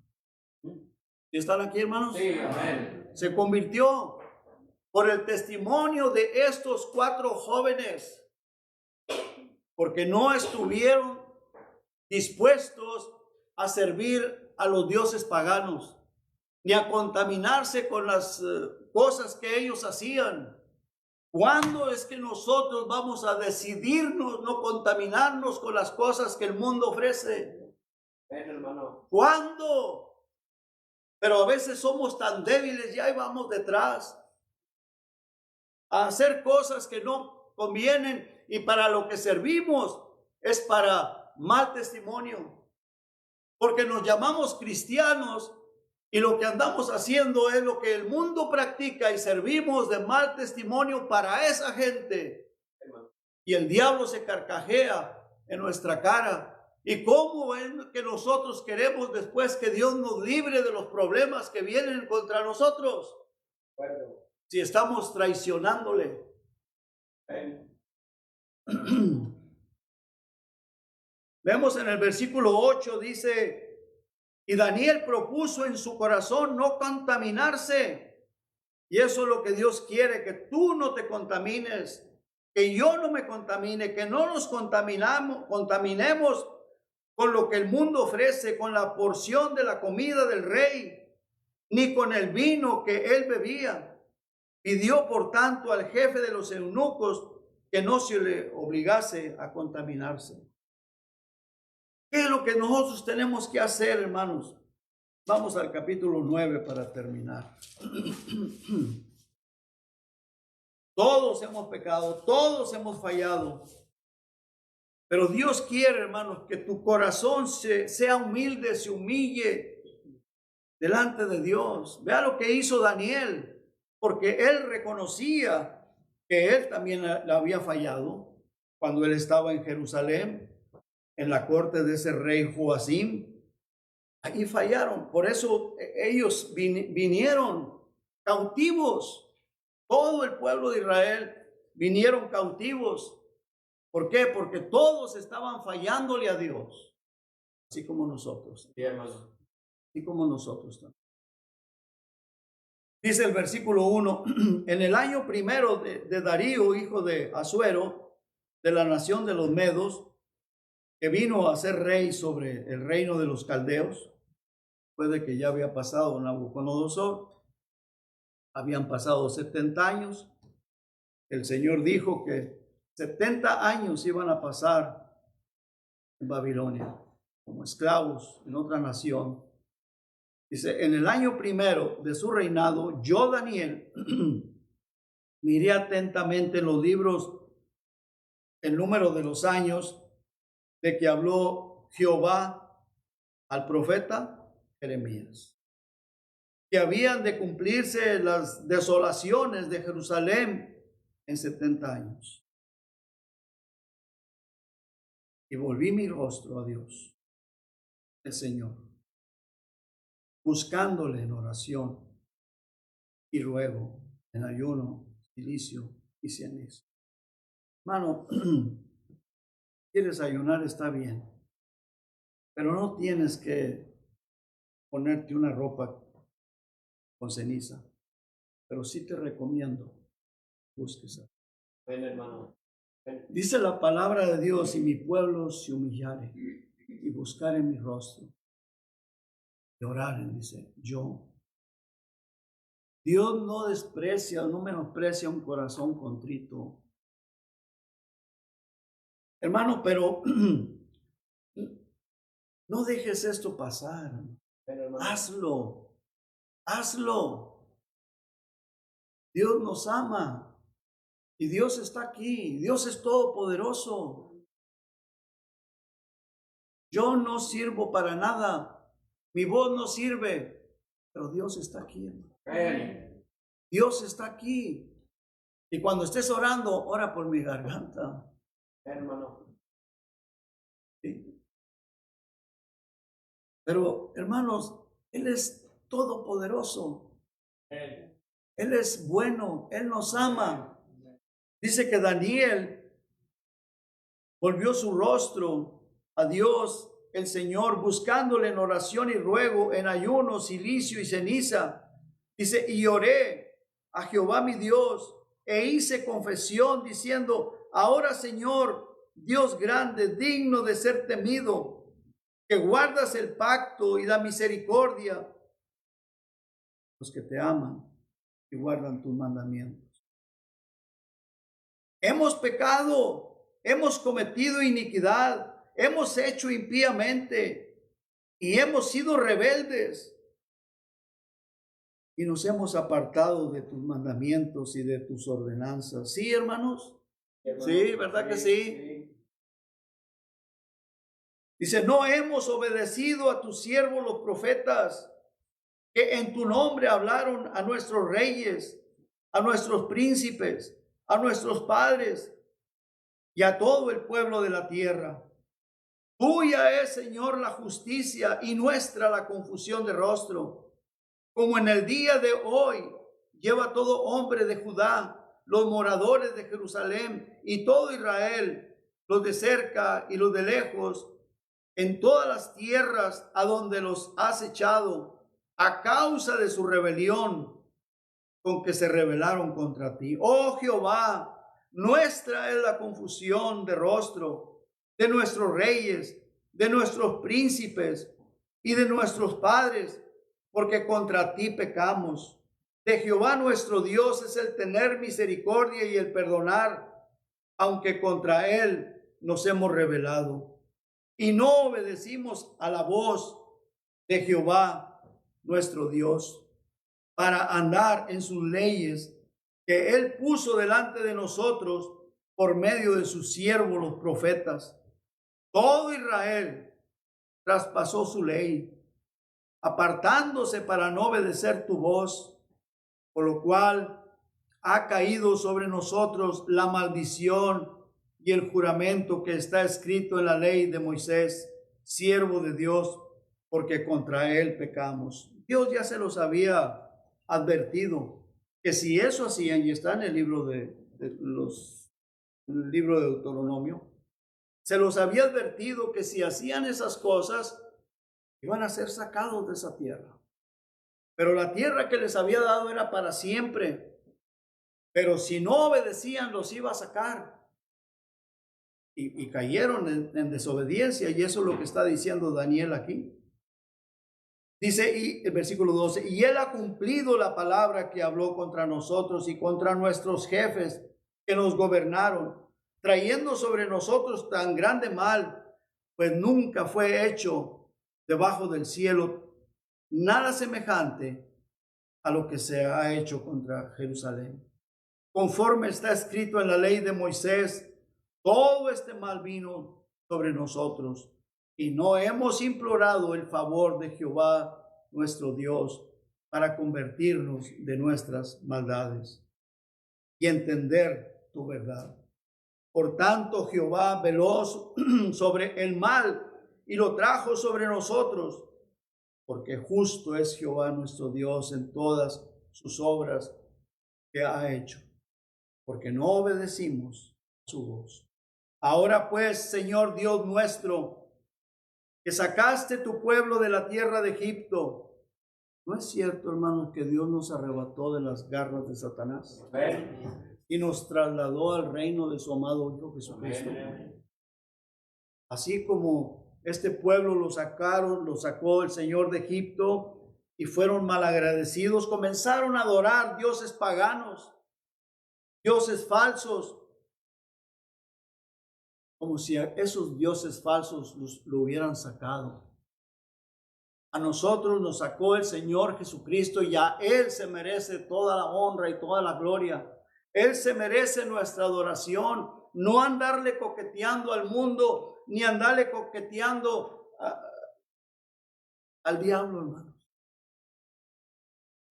¿Están aquí, hermanos? Sí, amén. Se convirtió por el testimonio de estos 4 jóvenes, porque no estuvieron dispuestos a servir a los dioses paganos, ni a contaminarse con las cosas que ellos hacían. ¿Cuándo es que nosotros vamos a decidirnos no contaminarnos con las cosas que el mundo ofrece? Hermano. ¿Cuándo? Pero a veces somos tan débiles y ahí vamos detrás a hacer cosas que no convienen, y para lo que servimos es para mal testimonio, porque nos llamamos cristianos y lo que andamos haciendo es lo que el mundo practica, y servimos de mal testimonio para esa gente. Y el diablo se carcajea en nuestra cara. ¿Y cómo es que nosotros queremos después que Dios nos libre de los problemas que vienen contra nosotros? Si estamos traicionándole. Vemos en el versículo 8, dice: y Daniel propuso en su corazón no contaminarse. Y eso es lo que Dios quiere, que tú no te contamines, que yo no me contamine, que no nos contaminemos con lo que el mundo ofrece, con la porción de la comida del rey, ni con el vino que él bebía. Pidió, por tanto, al jefe de los eunucos que no se le obligase a contaminarse. ¿Qué es lo que nosotros tenemos que hacer, hermanos? Vamos al capítulo 9 para terminar. Todos hemos pecado, todos hemos fallado. Pero Dios quiere, hermanos, que tu corazón sea humilde, se humille delante de Dios. Vea lo que hizo Daniel, porque él reconocía que él también la había fallado cuando él estaba en Jerusalén, en la corte de ese rey Joacim. Ahí fallaron. Por eso ellos vinieron cautivos. Todo el pueblo de Israel vinieron cautivos. ¿Por qué? Porque todos estaban fallándole a Dios, así como nosotros. Sí, hermano. Así como nosotros también. Dice el versículo 1: en el año primero de Darío, hijo de Asuero, de la nación de los Medos, que vino a ser rey sobre el reino de los caldeos, después de que ya había pasado Nabucodonosor, habían pasado 70 años. El Señor dijo que 70 años iban a pasar en Babilonia, como esclavos en otra nación. Dice: en el año primero de su reinado, yo, Daniel, miré atentamente en los libros el número de los años de que habló Jehová al profeta Jeremías, que habían de cumplirse las desolaciones de Jerusalén en 70 años. Y volví mi rostro a Dios, el Señor, buscándole en oración y ruego, en ayuno, silicio y ceniza. Hermano, quieres ayunar, está bien, pero no tienes que ponerte una ropa con ceniza. Pero sí te recomiendo, busques a Ven, hermano. Dice la palabra de Dios, y mi pueblo se humillare y buscare mi rostro y oraren, dice, yo. Dios no desprecia, no menosprecia un corazón contrito. Hermano, pero no dejes esto pasar. Hazlo, hazlo. Dios nos ama y Dios está aquí. Dios es todopoderoso. Yo no sirvo para nada. Mi voz no sirve, pero Dios está aquí, hermano. Dios está aquí. Y cuando estés orando, ora por mi garganta. Hermano. Sí. Pero, hermanos, Él es todopoderoso. Él es bueno. Él nos ama. Dice que Daniel volvió su rostro a Dios, el Señor, buscándole en oración y ruego, en ayuno, cilicio y ceniza. Dice, y oré a Jehová mi Dios, e hice confesión diciendo, ahora Señor, Dios grande, digno de ser temido, que guardas el pacto y la misericordia, los que te aman y guardan tus mandamientos. Hemos pecado, hemos cometido iniquidad, hemos hecho impíamente y hemos sido rebeldes y nos hemos apartado de tus mandamientos y de tus ordenanzas. ¿Sí, hermanos? Sí, ¿verdad que sí? Dice, no hemos obedecido a tus siervos los profetas, que en tu nombre hablaron a nuestros reyes, a nuestros príncipes, a nuestros padres y a todo el pueblo de la tierra. Tuya es, Señor, la justicia y nuestra la confusión de rostro. Como en el día de hoy lleva todo hombre de Judá, los moradores de Jerusalén y todo Israel, los de cerca y los de lejos, en todas las tierras a donde los has echado, a causa de su rebelión con que se rebelaron contra ti. Oh Jehová, nuestra es la confusión de rostro de nuestros reyes, de nuestros príncipes y de nuestros padres, porque contra ti pecamos. De Jehová nuestro Dios es el tener misericordia y el perdonar, aunque contra él nos hemos rebelado. Y no obedecimos a la voz de Jehová nuestro Dios, para andar en sus leyes que él puso delante de nosotros por medio de sus siervos los profetas. Todo Israel traspasó su ley, apartándose para no obedecer tu voz, por lo cual ha caído sobre nosotros la maldición y el juramento que está escrito en la ley de Moisés, siervo de Dios, porque contra él pecamos. Dios ya se los había advertido que si eso hacían, y está en el libro de Deuteronomio, se los había advertido que si hacían esas cosas, iban a ser sacados de esa tierra. Pero la tierra que les había dado era para siempre. Pero si no obedecían, los iba a sacar. Y cayeron en desobediencia, y eso es lo que está diciendo Daniel aquí. Dice, y el versículo 12, y él ha cumplido la palabra que habló contra nosotros y contra nuestros jefes que nos gobernaron, trayendo sobre nosotros tan grande mal, pues nunca fue hecho debajo del cielo nada semejante a lo que se ha hecho contra Jerusalén. Conforme está escrito en la ley de Moisés, todo este mal vino sobre nosotros, y no hemos implorado el favor de Jehová nuestro Dios para convertirnos de nuestras maldades y entender tu verdad. Por tanto, Jehová veló sobre el mal y lo trajo sobre nosotros, porque justo es Jehová nuestro Dios en todas sus obras que ha hecho, porque no obedecimos su voz. Ahora pues, Señor Dios nuestro, que sacaste tu pueblo de la tierra de Egipto. ¿No es cierto, hermanos, que Dios nos arrebató de las garras de Satanás? y nos trasladó al reino de su amado Hijo Jesucristo. Así como este pueblo lo sacó el Señor de Egipto y fueron malagradecidos, comenzaron a adorar dioses paganos, dioses falsos, como si a esos dioses falsos lo hubieran sacado. A nosotros nos sacó el Señor Jesucristo y a Él se merece toda la honra y toda la gloria. Él se merece nuestra adoración, no andarle coqueteando al mundo, ni andarle coqueteando al diablo, hermanos.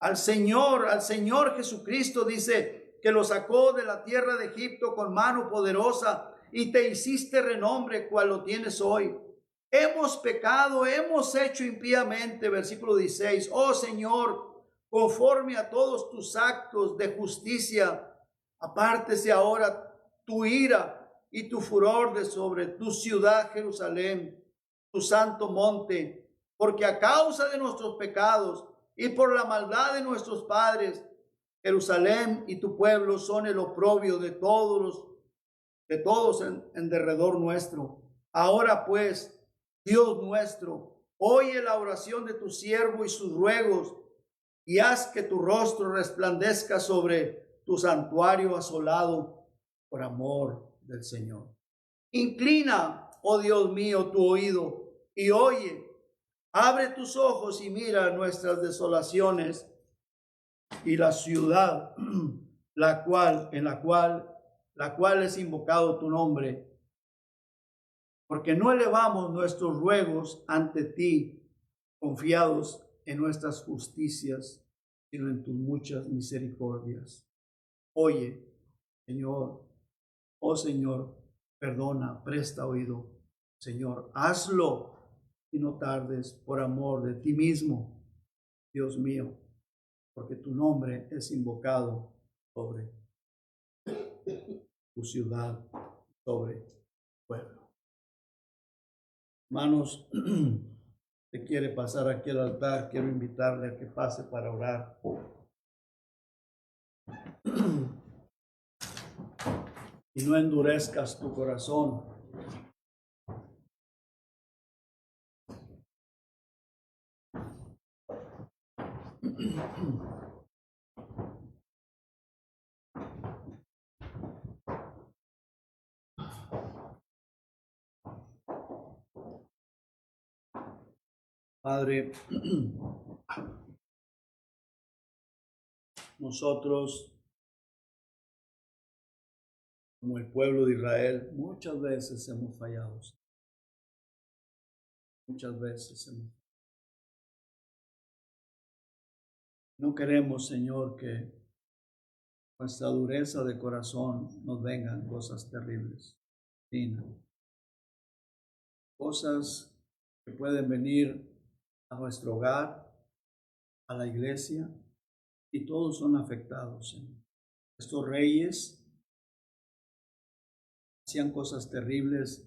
Al Señor Jesucristo dice que lo sacó de la tierra de Egipto con mano poderosa y te hiciste renombre cual lo tienes hoy. Hemos pecado, hemos hecho impíamente, versículo 16. Oh Señor, conforme a todos tus actos de justicia, apártese ahora tu ira y tu furor de sobre tu ciudad Jerusalén, tu santo monte, porque a causa de nuestros pecados y por la maldad de nuestros padres, Jerusalén y tu pueblo son el oprobio de todos en derredor nuestro. Ahora pues, Dios nuestro, oye la oración de tu siervo y sus ruegos, y haz que tu rostro resplandezca sobre tu santuario asolado por amor del Señor. Inclina, oh Dios mío, tu oído y oye. Abre tus ojos y mira nuestras desolaciones y la ciudad la cual es invocado tu nombre, porque no elevamos nuestros ruegos ante ti, confiados en nuestras justicias, sino en tus muchas misericordias. Oye, Señor, oh Señor, perdona, presta oído, Señor, hazlo y no tardes por amor de ti mismo, Dios mío, porque tu nombre es invocado sobre tu ciudad, sobre tu pueblo. Hermanos, te quiere pasar aquí al altar, quiero invitarle a que pase para orar. Y no endurezcas tu corazón. Padre, nosotros, como el pueblo de Israel, muchas veces hemos fallado. Muchas veces hemos fallado. No queremos, Señor, que nuestra dureza de corazón nos vengan cosas terribles, cosas que pueden venir a nuestro hogar, a la iglesia, y todos son afectados, Señor. Estos reyes hacían cosas terribles,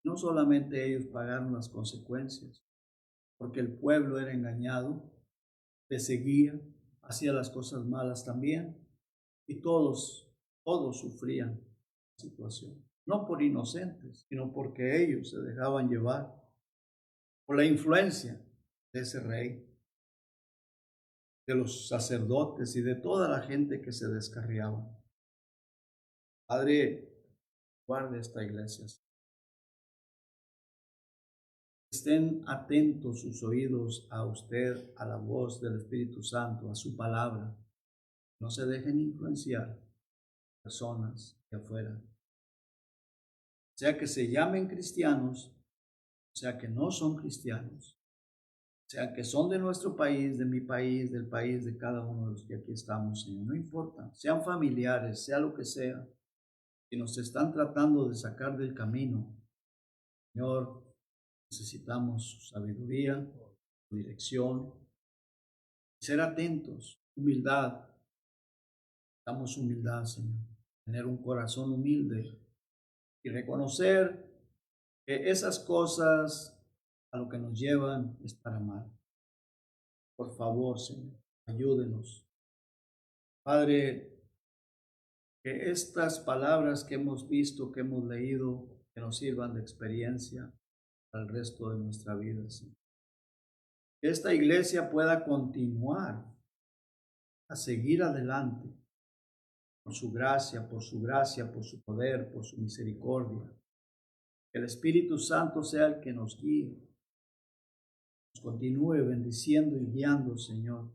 no solamente ellos pagaron las consecuencias, porque el pueblo era engañado, le seguía, hacía las cosas malas también, y todos sufrían la situación, no por inocentes, sino porque ellos se dejaban llevar por la influencia de ese rey, de los sacerdotes y de toda la gente que se descarriaba. Padre, guarde esta iglesia. Estén atentos sus oídos a usted, a la voz del Espíritu Santo, a su palabra. No se dejen influenciar personas de afuera. Sea que se llamen cristianos, sea que no son cristianos, sea que son de nuestro país, de mi país, del país de cada uno de los que aquí estamos, Señor. No importa, sean familiares, sea lo que sea. Si nos están tratando de sacar del camino, Señor, necesitamos su sabiduría, su dirección, ser atentos, humildad. Damos humildad, Señor. Tener un corazón humilde y reconocer que esas cosas a lo que nos llevan es para mal. Por favor, Señor, ayúdenos. Padre, Que estas palabras que hemos visto, que hemos leído, que nos sirvan de experiencia al resto de nuestra vida, Señor. Que esta iglesia pueda continuar a seguir adelante por su gracia, por su gracia, por su poder, por su misericordia. Que el Espíritu Santo sea el que nos guíe, nos continúe bendiciendo y guiando, Señor.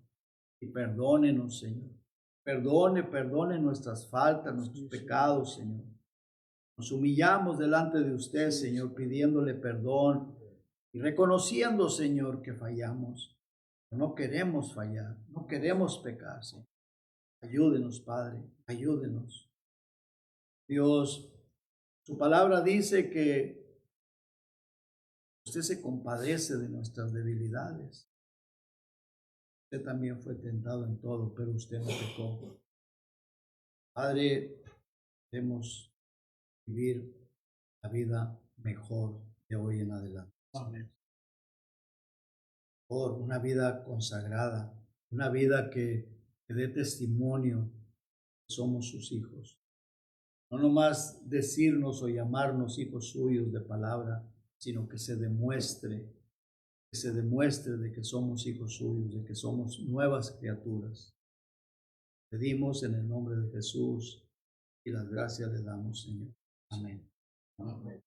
Y perdónenos, Señor. Perdone nuestras faltas, nuestros pecados, Señor. Nos humillamos delante de usted, Señor, pidiéndole perdón y reconociendo, Señor, que fallamos. No queremos fallar, no queremos pecar, Señor. Ayúdenos, Padre, ayúdenos. Dios, su palabra dice que usted se compadece de nuestras debilidades. Usted también fue tentado en todo, pero usted no pecó. Padre, queremos vivir la vida mejor de hoy en adelante. Amén. Por una vida consagrada, una vida que dé testimonio que somos sus hijos. No nomás decirnos o llamarnos hijos suyos de palabra, sino que se demuestre de que somos hijos suyos, de que somos nuevas criaturas. Pedimos en el nombre de Jesús y las gracias le damos, Señor. Amén. Amén.